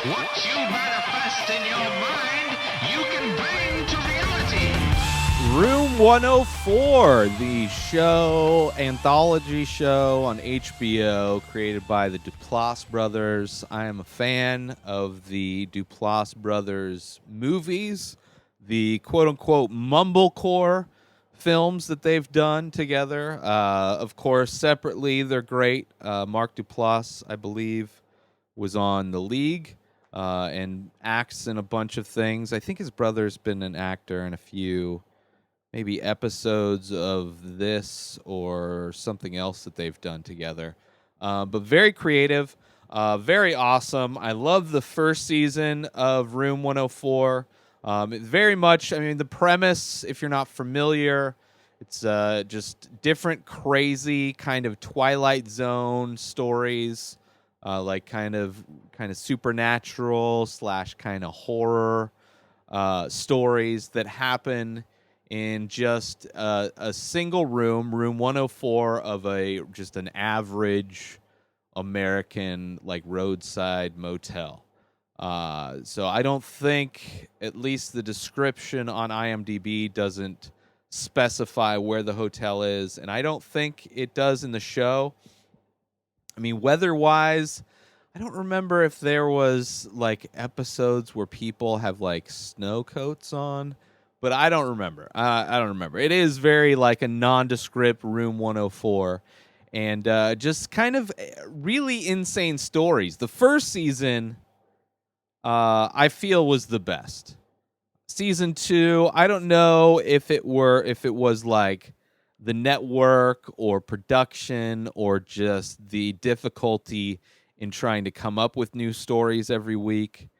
What you manifest in your mind, you can bring to reality. Room 104, the anthology show on HBO created by the Duplass brothers. I am a fan of the Duplass brothers movies, the quote-unquote mumblecore films that they've done together. Of course, separately, they're great. Mark Duplass, I believe, was on The League and acts in a bunch of things. I think his brother's been an actor in a few maybe episodes of this or something else that they've done together. But very creative, very awesome. I love the first season of Room 104. It very much, I mean, the premise, if you're not familiar, it's just different crazy kind of Twilight Zone stories, like kind of supernatural / kind of horror stories that happen in just a single room 104 of just an average American like roadside motel. So I don't think, at least the description on IMDb doesn't specify where the hotel is, and I don't think it does in the show. I mean, weather-wise, I don't remember if there was like episodes where people have like snow coats on, but I don't remember. I don't remember. It is very like a nondescript Room 104, and just kind of really insane stories. The first season, I feel, was the best. Season 2, I don't know if it was like the network or production or just the difficulty in trying to come up with new stories every week.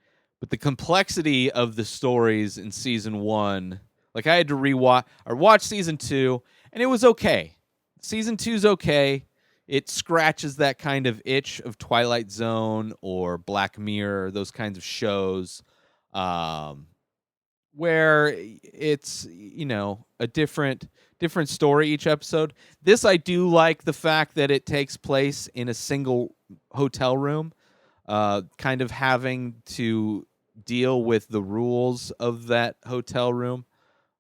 But the complexity of the stories in season 1, like I had to watch season 2, and it was okay. Season 2's okay. It scratches that kind of itch of Twilight Zone or Black Mirror, those kinds of shows, where it's, a different story each episode. This, I do like the fact that it takes place in a single hotel room, kind of having to deal with the rules of that hotel room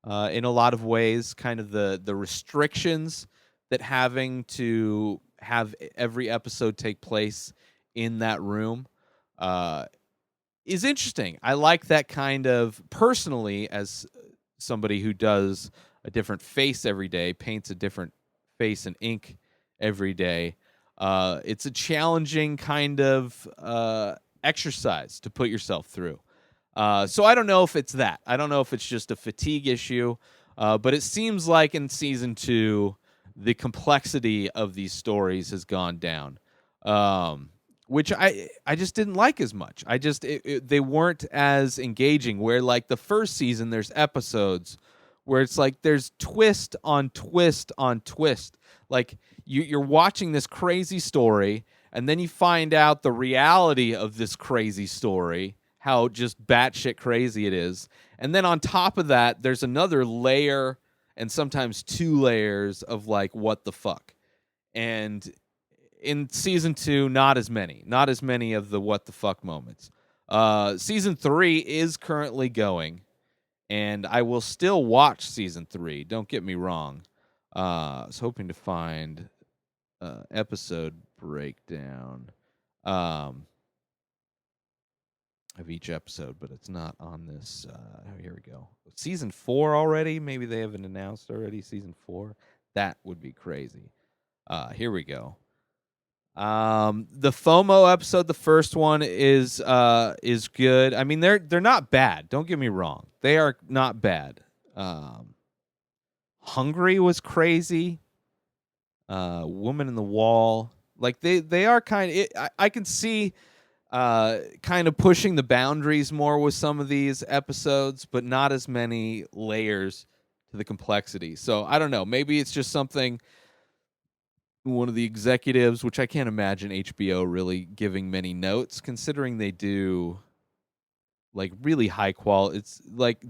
in a lot of ways, kind of the restrictions that having to have every episode take place in that room is interesting. I like that kind of, personally, as somebody who does a different face every day, paints a different face in ink every day. It's a challenging kind of exercise to put yourself through. So I don't know if it's that. I don't know if it's just a fatigue issue, but it seems like in season 2, the complexity of these stories has gone down, which I just didn't like as much. They weren't as engaging. Where like the first season, there's episodes where it's like there's twist on twist on twist. Like you're watching this crazy story, and then you find out the reality of this crazy story, how just batshit crazy it is. And then on top of that, there's another layer, and sometimes 2 layers of like, what the fuck? And in season 2, not as many of the what the fuck moments. Season 3 is currently going, and I will still watch season 3. Don't get me wrong. I was hoping to find episode breakdown of each episode, but it's not on this. Here we go. Season 4 already? Maybe they haven't announced already season 4. That would be crazy. Here we go. The FOMO episode, the first one, is good. I mean, they're not bad. Don't get me wrong. They are not bad. Hungry was crazy. Woman in the Wall, like they are kind of. I can see kind of pushing the boundaries more with some of these episodes, but not as many layers to the complexity. So I don't know. Maybe it's just something one of the executives, which I can't imagine HBO really giving many notes, considering they do like really high quality. It's like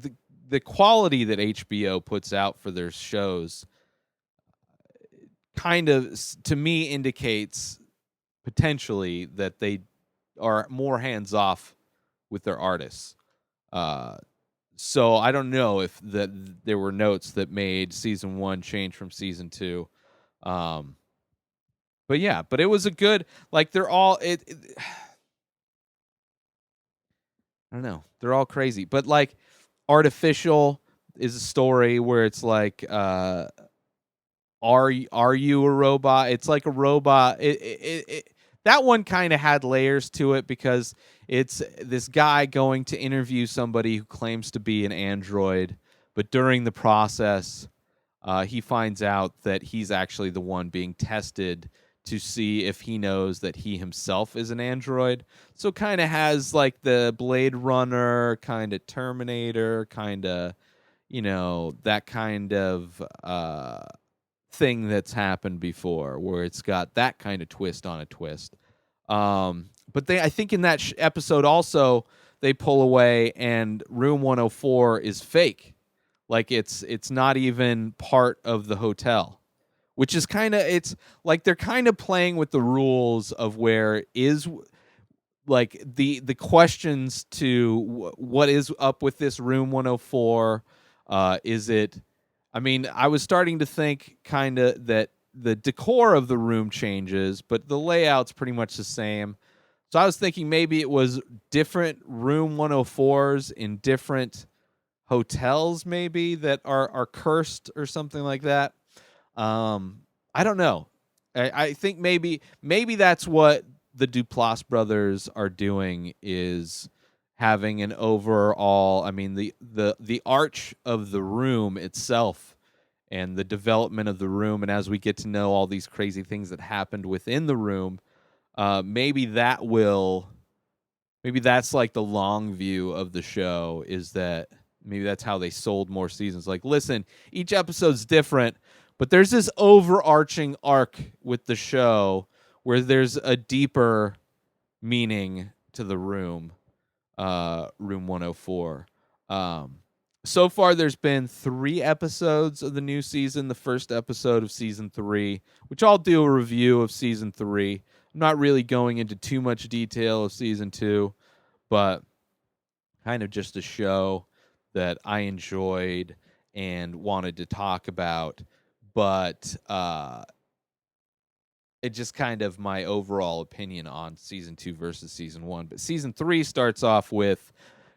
the quality that HBO puts out for their shows kind of, to me, indicates potentially that they are more hands off with their artists. So I don't know if there were notes that made season 1 change from season 2. But yeah, but it was a good, like, they're all I don't know. They're all crazy. But like Artificial is a story where it's like are you a robot? It's like a robot. That one kind of had layers to it because it's this guy going to interview somebody who claims to be an android, but during the process, he finds out that he's actually the one being tested to see if he knows that he himself is an android. So kind of has like the Blade Runner, kind of Terminator, kind of, that kind of thing that's happened before, where it's got that kind of twist on a twist. But I think in that episode also they pull away and Room 104 is fake. Like it's not even part of the hotel, which is it's like they're kind of playing with the rules of where is like the questions to what is up with this Room 104. Is it? I mean, I was starting to think kind of that the decor of the room changes, but the layout's pretty much the same. So I was thinking maybe it was different Room 104s in different hotels, maybe that are cursed or something like that. I don't know. I think maybe that's what the Duplass brothers are doing, is having an overall. I mean, the arch of the room itself and the development of the room, and as we get to know all these crazy things that happened within the room, maybe that's like the long view of the show, is that maybe that's how they sold more seasons. Like, listen, each episode's different, but there's this overarching arc with the show where there's a deeper meaning to the room, Room 104. So far, there's been 3 episodes of the new season, the first episode of season 3, which I'll do a review of season 3. I'm not really going into too much detail of season 2, but kind of just a show that I enjoyed and wanted to talk about. But it just kind of my overall opinion on season 2 versus season 1. But season 3 starts off with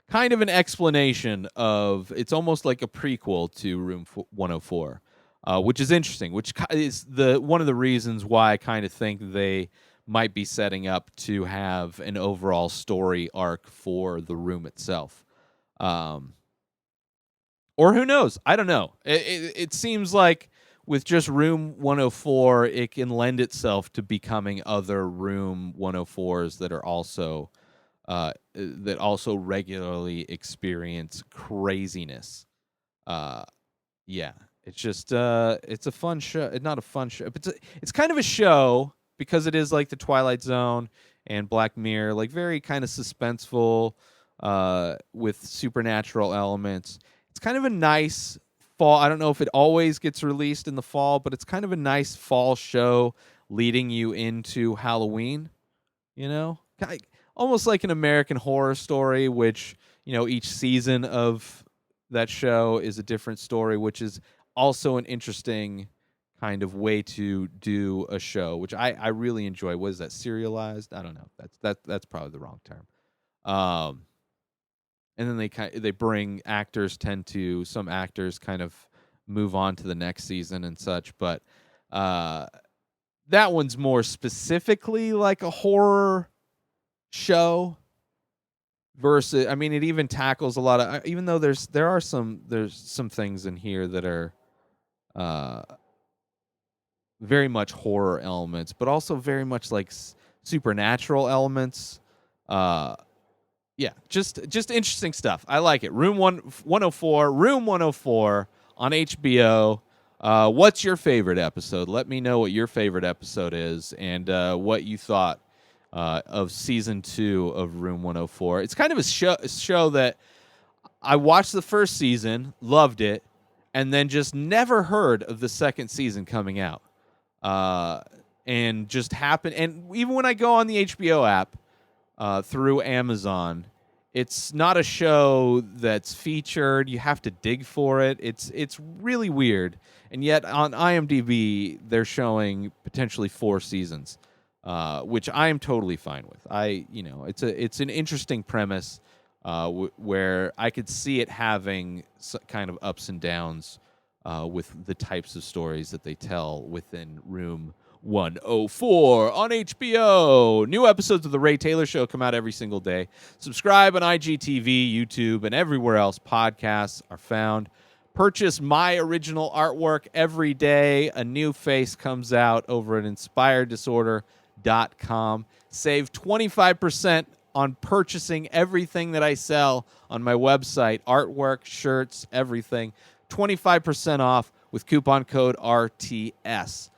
kind of an explanation of, it's almost like a prequel to Room 104, which is interesting, which is one of the reasons why I kind of think they might be setting up to have an overall story arc for the room itself. Or who knows? I don't know. It seems like with just Room 104, it can lend itself to becoming other Room 104s that are also that also regularly experience craziness. Yeah, it's just it's a fun show. It's not a fun show, but it's kind of a show because it is like the Twilight Zone and Black Mirror, like very kind of suspenseful with supernatural elements. It's kind of a nice fall. I don't know if it always gets released in the fall, but it's kind of a nice fall show leading you into Halloween, almost like an American Horror Story, which, each season of that show is a different story, which is also an interesting kind of way to do a show, which I really enjoy. What is that, serialized? I don't know. That's probably the wrong term. And then they bring actors, some actors kind of move on to the next season and such, but that one's more specifically like a horror show versus, I mean, it even tackles a lot of, even though there's some things in here that are very much horror elements, but also very much like supernatural elements. Yeah, just interesting stuff. I like it. Room 104, Room 104 on HBO. What's your favorite episode? Let me know what your favorite episode is and what you thought of season 2 of Room 104. It's kind of a show that I watched the first season, loved it, and then just never heard of the second season coming out. And just happened. And even when I go on the HBO app through Amazon, It's not a show that's featured. You have to dig for it. It's really weird. And yet on IMDb, they're showing potentially 4 seasons, which I am totally fine with. It's an interesting premise where I could see it having kind of ups and downs with the types of stories that they tell within Room 104 on HBO. New episodes of The Ray Taylor Show come out every single day. Subscribe on IGTV, YouTube, and everywhere else podcasts are found. Purchase my original artwork every day. A new face comes out over at inspireddisorder.com. Save 25% on purchasing everything that I sell on my website, artwork, shirts, everything. 25% off with coupon code RTS.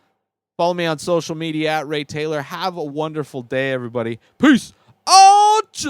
Follow me on social media at Ray Taylor. Have a wonderful day, everybody. Peace out!